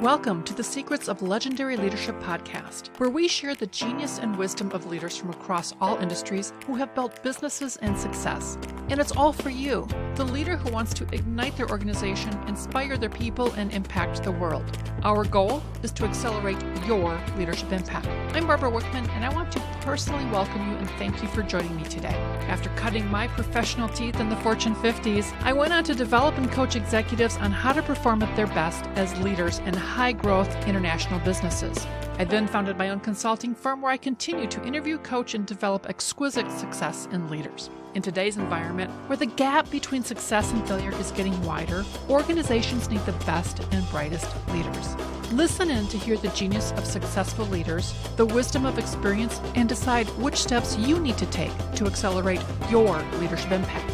Welcome to the Secrets of Legendary Leadership podcast, where we share the genius and wisdom of leaders from across all industries who have built businesses and success. And it's all for you, the leader who wants to ignite their organization, inspire their people, and impact the world. Our goal is to accelerate your leadership impact. I'm Barbara Wickman, and I want to personally welcome you and thank you for joining me today. After cutting my professional teeth in the Fortune 50s, I went on to develop and coach executives on how to perform at their best as leaders in high-growth international businesses. I then founded my own consulting firm where I continue to interview, coach, and develop exquisite success in leaders. In today's environment, where the gap between success and failure is getting wider, organizations need the best and brightest leaders. Listen in to hear the genius of successful leaders, the wisdom of experience, and decide which steps you need to take to accelerate your leadership impact.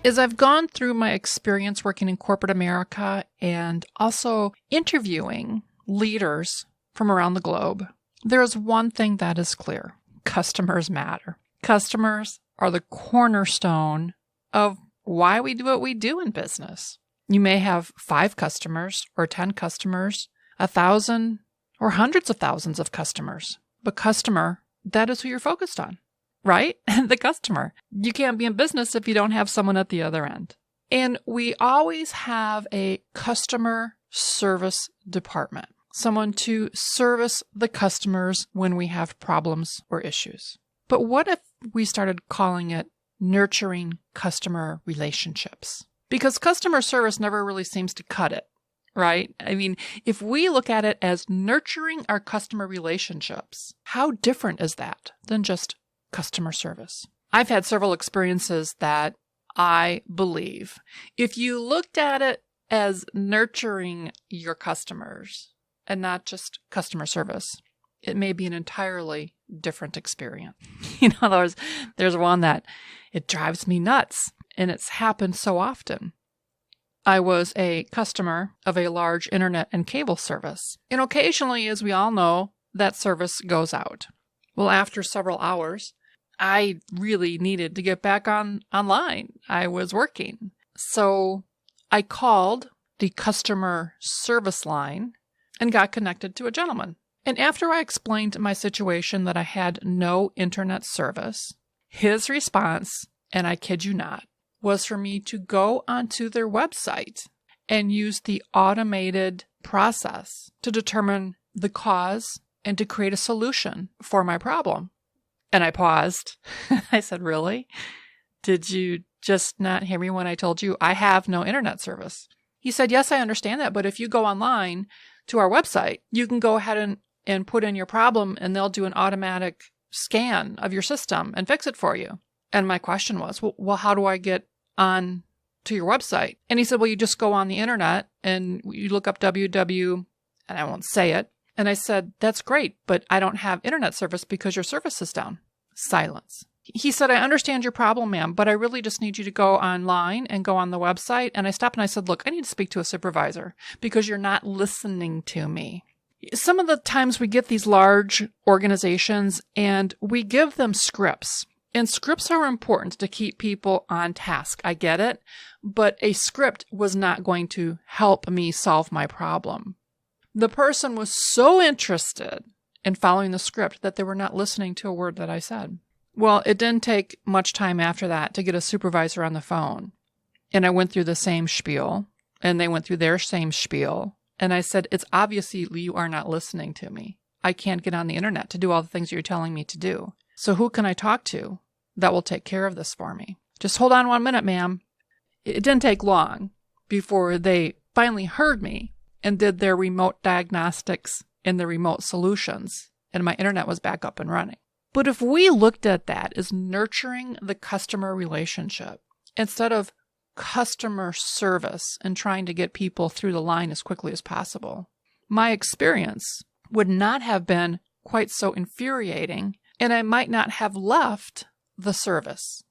As I've gone through my experience working in corporate America and also interviewing leaders from around the globe, there is one thing that is clear. Customers matter. Customers are the cornerstone of why we do what we do in business. You may have 5 customers or 10 customers, 1,000 or hundreds of thousands of customers. But customer, that is who you're focused on, right? The customer. You can't be in business if you don't have someone at the other end. And we always have a customer service department, someone to service the customers when we have problems or issues. But what if we started calling it nurturing customer relationships? Because customer service never really seems to cut it, right? I mean, if we look at it as nurturing our customer relationships, how different is that than just customer service? I've had several experiences that I believe if you looked at it as nurturing your customers and not just customer service, it may be an entirely different experience. In other words, there's one that it drives me nuts, and it's happened so often. I was a customer of a large internet and cable service, and occasionally, as we all know, that service goes out. Well, after several hours, I really needed to get back online. I was working. So I called the customer service line and got connected to a gentleman. And after I explained my situation that I had no internet service, his response, and I kid you not, was for me to go onto their website and use the automated process to determine the cause and to create a solution for my problem. And I paused. I said, really? Did you just not hear me when I told you I have no internet service? He said, yes, I understand that. But if you go online to our website, you can go ahead and put in your problem and they'll do an automatic scan of your system and fix it for you. And my question was, well, how do I get on to your website? And he said, well, you just go on the internet and you look up www, and I won't say it. And I said, that's great, but I don't have internet service because your service is down. Silence. He said, I understand your problem, ma'am, but I really just need you to go online and go on the website. And I stopped and I said, look, I need to speak to a supervisor because you're not listening to me. Some of the times we get these large organizations and we give them scripts. And scripts are important to keep people on task. I get it. But a script was not going to help me solve my problem. The person was so interested in following the script that they were not listening to a word that I said. Well, it didn't take much time after that to get a supervisor on the phone. And I went through the same spiel, and they went through their same spiel. And I said, it's obviously you are not listening to me. I can't get on the internet to do all the things you're telling me to do. So who can I talk to that will take care of this for me? Just hold on 1 minute, ma'am. It didn't take long before they finally heard me and did their remote diagnostics and the remote solutions, and my internet was back up and running. But if we looked at that as nurturing the customer relationship instead of customer service and trying to get people through the line as quickly as possible, my experience would not have been quite so infuriating, and I might not have left the service.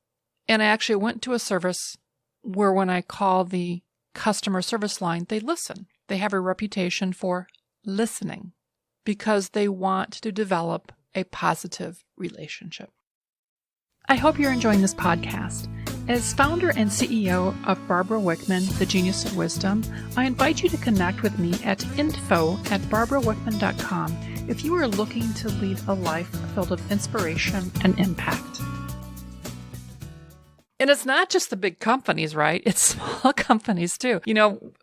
And I actually went to a service where when I call the customer service line, they listen. They have a reputation for listening because they want to develop a positive relationship. I hope you're enjoying this podcast. As founder and CEO of Barbara Wickman, The Genius of Wisdom, I invite you to connect with me at info@barbarawickman.com if you are looking to lead a life filled with inspiration and impact. And it's not just the big companies, right? It's small companies too. We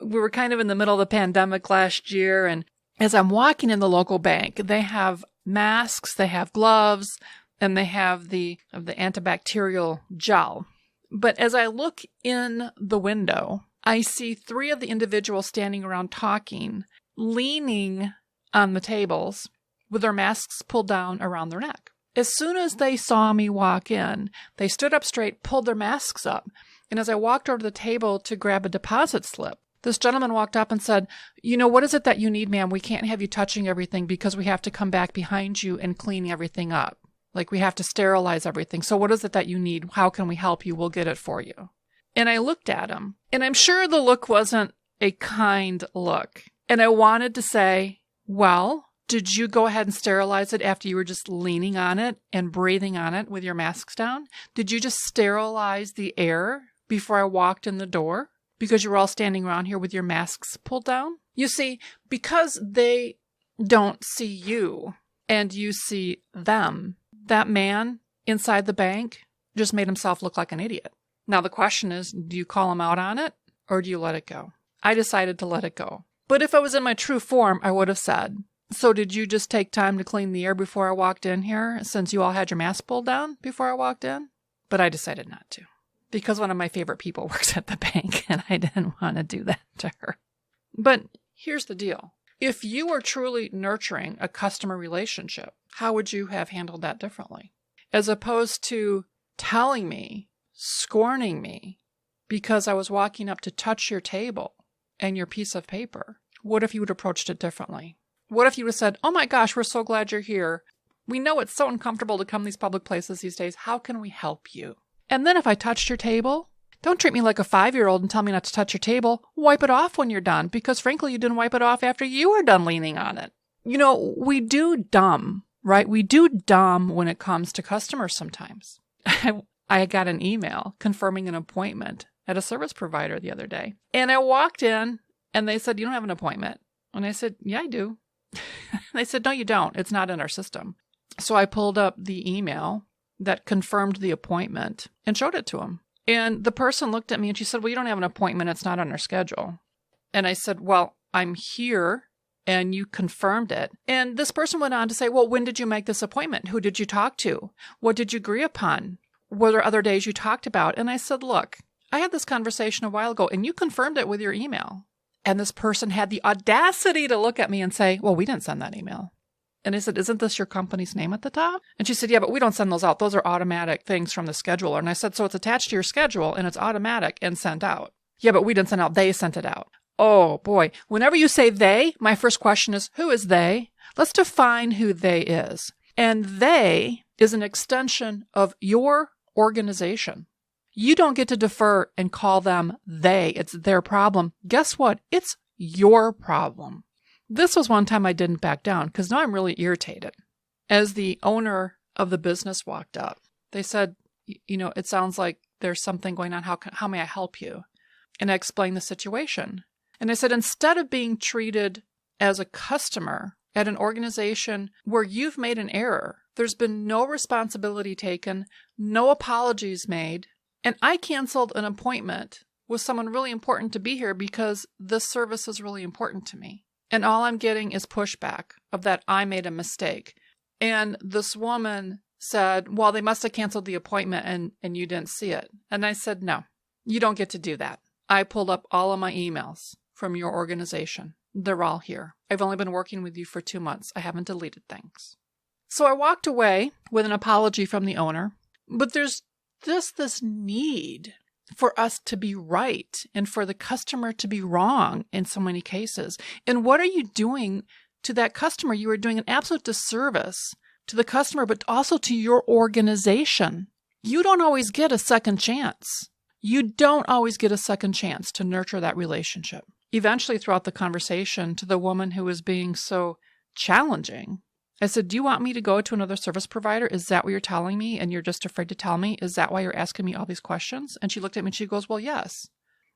were kind of in the middle of the pandemic last year, and as I'm walking in the local bank, they have masks, they have gloves, and they have the antibacterial gel. But as I look in the window, I see 3 of the individuals standing around talking, leaning on the tables with their masks pulled down around their neck. As soon as they saw me walk in, they stood up straight, pulled their masks up. And as I walked over to the table to grab a deposit slip, this gentleman walked up and said, what is it that you need, ma'am? We can't have you touching everything because we have to come back behind you and clean everything up. Like, we have to sterilize everything. So what is it that you need? How can we help you? We'll get it for you. And I looked at him, and I'm sure the look wasn't a kind look. And I wanted to say, well, did you go ahead and sterilize it after you were just leaning on it and breathing on it with your masks down? Did you just sterilize the air before I walked in the door because you were all standing around here with your masks pulled down? You see, because they don't see you and you see them, that man inside the bank just made himself look like an idiot. Now the question is, do you call him out on it or do you let it go? I decided to let it go. But if I was in my true form, I would have said, so did you just take time to clean the air before I walked in here since you all had your mask pulled down before I walked in? But I decided not to because one of my favorite people works at the bank and I didn't want to do that to her. But here's the deal. If you were truly nurturing a customer relationship, how would you have handled that differently? As opposed to telling me, scorning me, because I was walking up to touch your table and your piece of paper, what if you would have approached it differently? What if you would have said, oh my gosh, we're so glad you're here. We know it's so uncomfortable to come to these public places these days. How can we help you? And then if I touched your table, don't treat me like a 5-year-old and tell me not to touch your table. Wipe it off when you're done, because frankly, you didn't wipe it off after you were done leaning on it. We do dumb, right? We do dumb when it comes to customers sometimes. I got an email confirming an appointment at a service provider the other day. And I walked in and they said, you don't have an appointment. And I said, yeah, I do. They said, no, you don't. It's not in our system. So I pulled up the email that confirmed the appointment and showed it to him. And the person looked at me and she said, well, you don't have an appointment. It's not on our schedule. And I said, well, I'm here and you confirmed it. And this person went on to say, well, when did you make this appointment? Who did you talk to? What did you agree upon? Were there other days you talked about? And I said, look, I had this conversation a while ago and you confirmed it with your email. And this person had the audacity to look at me and say, well, we didn't send that email. And I said, isn't this your company's name at the top? And she said, yeah, but we don't send those out. Those are automatic things from the scheduler. And I said, so it's attached to your schedule and it's automatic and sent out. Yeah, but we didn't send out. They sent it out. Oh boy. Whenever you say they, my first question is, who is they? Let's define who they is. And they is an extension of your organization. You don't get to defer and call them they. It's their problem. Guess what? It's your problem. This was one time I didn't back down because now I'm really irritated. As the owner of the business walked up, they said, it sounds like there's something going on. How may I help you? And I explained the situation. And I said, instead of being treated as a customer at an organization where you've made an error, there's been no responsibility taken, no apologies made, and I canceled an appointment with someone really important to be here because this service is really important to me. And all I'm getting is pushback of that I made a mistake. And this woman said, well, they must have canceled the appointment and you didn't see it. And I said, no, you don't get to do that. I pulled up all of my emails from your organization. They're all here. I've only been working with you for 2 months. I haven't deleted things. So I walked away with an apology from the owner. But there's just this need for us to be right and for the customer to be wrong in so many cases. And what are you doing to that customer? You are doing an absolute disservice to the customer, but also to your organization. You don't always get a second chance. You don't always get a second chance to nurture that relationship. Eventually, throughout the conversation, to the woman who was being so challenging, I said, do you want me to go to another service provider? Is that what you're telling me? And you're just afraid to tell me? Is that why you're asking me all these questions? And she looked at me and she goes, well, yes.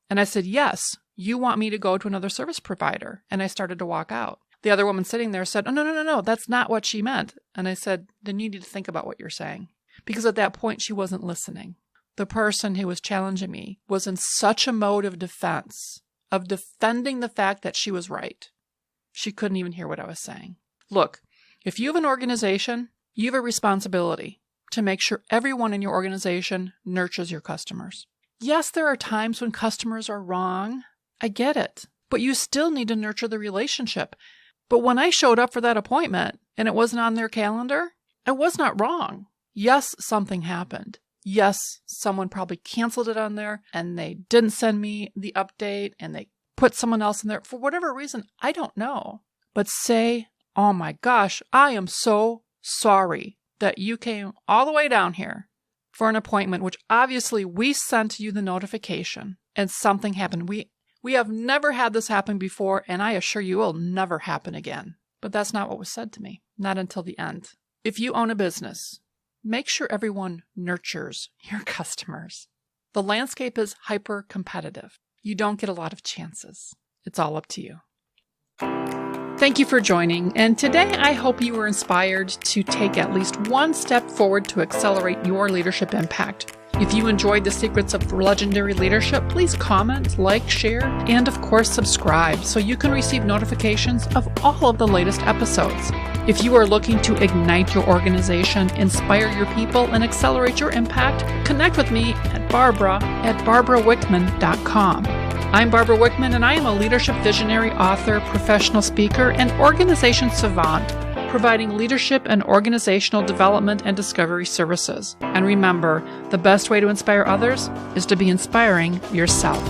And I said, yes, you want me to go to another service provider. And I started to walk out. The other woman sitting there said, oh, no, that's not what she meant. And I said, then you need to think about what you're saying. Because at that point, she wasn't listening. The person who was challenging me was in such a mode of defense, of defending the fact that she was right. She couldn't even hear what I was saying. Look, if you have an organization, you have a responsibility to make sure everyone in your organization nurtures your customers. Yes, there are times when customers are wrong. I get it. But you still need to nurture the relationship. But when I showed up for that appointment and it wasn't on their calendar, I was not wrong. Yes, something happened. Yes, someone probably canceled it on there and they didn't send me the update and they put someone else in there. For whatever reason, I don't know. But say, oh my gosh, I am so sorry that you came all the way down here for an appointment, which obviously we sent you the notification and something happened. We have never had this happen before, and I assure you it will never happen again. But that's not what was said to me, not until the end. If you own a business, make sure everyone nurtures your customers. The landscape is hyper-competitive. You don't get a lot of chances. It's all up to you. Thank you for joining, and today I hope you were inspired to take at least one step forward to accelerate your leadership impact. If you enjoyed the secrets of legendary leadership, please comment, like, share, and of course subscribe so you can receive notifications of all of the latest episodes. If you are looking to ignite your organization, inspire your people, and accelerate your impact, connect with me at barbara@barbarawickman.com. I'm Barbara Wickman, and I am a leadership visionary, author, professional speaker, and organization savant, providing leadership and organizational development and discovery services. And remember, the best way to inspire others is to be inspiring yourself.